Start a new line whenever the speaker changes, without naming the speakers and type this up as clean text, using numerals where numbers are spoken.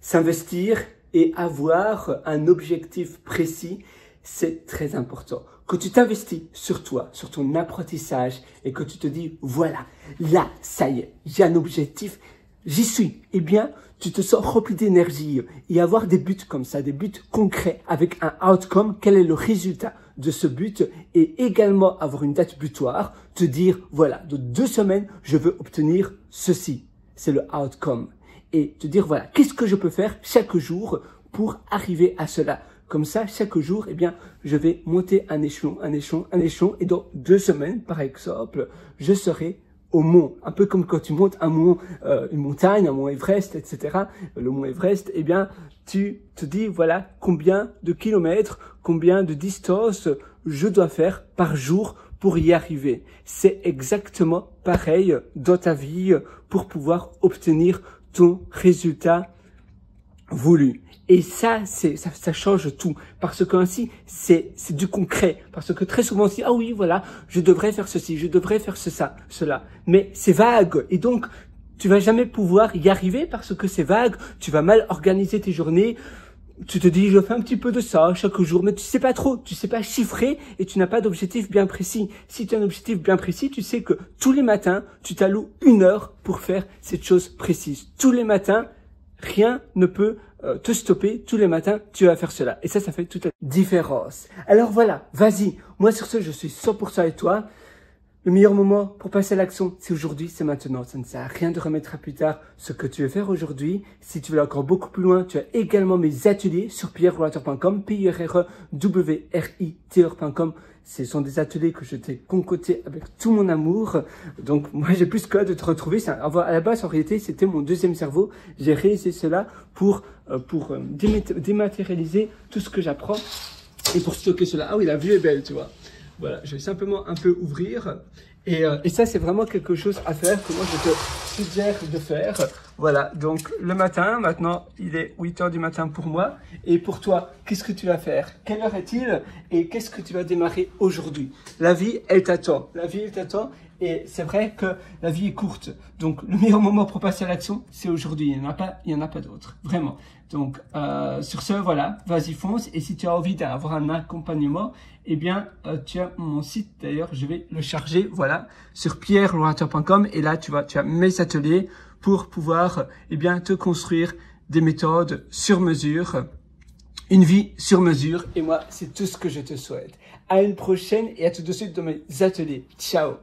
S'investir et avoir un objectif précis, c'est très important. Quand tu t'investis sur toi, sur ton apprentissage et que tu te dis, voilà, là, ça y est, j'ai un objectif, j'y suis, eh bien, tu te sens rempli d'énergie et avoir des buts comme ça, des buts concrets avec un outcome, quel est le résultat de ce but et également avoir une date butoir, te dire, voilà, dans 2 semaines, je veux obtenir ceci. C'est le outcome. Et te dire, voilà, qu'est-ce que je peux faire chaque jour pour arriver à cela. Comme ça, chaque jour, eh bien, je vais monter un échelon, un échelon, un échelon. Et dans 2 semaines, par exemple, je serai au mont. Un peu comme quand tu montes un mont, une montagne, un mont Everest, etc. Le mont Everest, eh bien, tu te dis, voilà, combien de kilomètres, combien de distance je dois faire par jour pour y arriver. C'est exactement pareil dans ta vie pour pouvoir obtenir ton résultat voulu. Et ça change tout. Parce qu'ainsi, c'est du concret. Parce que très souvent, on se dit, ah oui, voilà, je devrais faire ceci, je devrais faire cela. Mais c'est vague. Et donc, tu vas jamais pouvoir y arriver parce que c'est vague. Tu vas mal organiser tes journées. Tu te dis, je fais un petit peu de ça chaque jour, mais tu sais pas trop, tu sais pas chiffrer et tu n'as pas d'objectif bien précis. Si tu as un objectif bien précis, tu sais que tous les matins, tu t'alloues 1 heure pour faire cette chose précise. Tous les matins, rien ne peut te stopper. Tous les matins, tu vas faire cela. Et ça fait toute la différence. Alors voilà, vas-y. Moi, sur ce, je suis 100% avec toi. Le meilleur moment pour passer à l'action, c'est aujourd'hui, c'est maintenant. Ça ne sert à rien de remettre à plus tard ce que tu veux faire aujourd'hui. Si tu veux aller encore beaucoup plus loin, tu as également mes ateliers sur pierreroulateur.com, pierrewriter.com. Ce sont des ateliers que je t'ai concoctés avec tout mon amour. Donc, moi, j'ai plus que hâte de te retrouver. À la base, en réalité, c'était mon deuxième cerveau. J'ai réalisé cela pour dématérialiser tout ce que j'apprends et pour stocker cela. Ah oui, la vue est belle, tu vois. Voilà, je vais simplement un peu ouvrir. Et ça, c'est vraiment quelque chose à faire que moi, je te suggère de faire. Voilà, donc le matin, maintenant, il est 8 heures du matin pour moi. Et pour toi, qu'est-ce que tu vas faire? Quelle heure est-il? Et qu'est-ce que tu vas démarrer aujourd'hui? La vie, elle t'attend. La vie, elle t'attend. Et c'est vrai que la vie est courte. Donc, le meilleur moment pour passer à l'action, c'est aujourd'hui. Il n'y en a pas d'autre. Vraiment. Donc, sur ce, voilà, vas-y, fonce. Et si tu as envie d'avoir un accompagnement, eh bien, tu as mon site. D'ailleurs, je vais le charger, voilà, sur pierrewriter.com. Et là, tu as mes ateliers pour pouvoir, eh bien, te construire des méthodes sur mesure, une vie sur mesure. Et moi, c'est tout ce que je te souhaite. À une prochaine et à tout de suite dans mes ateliers. Ciao!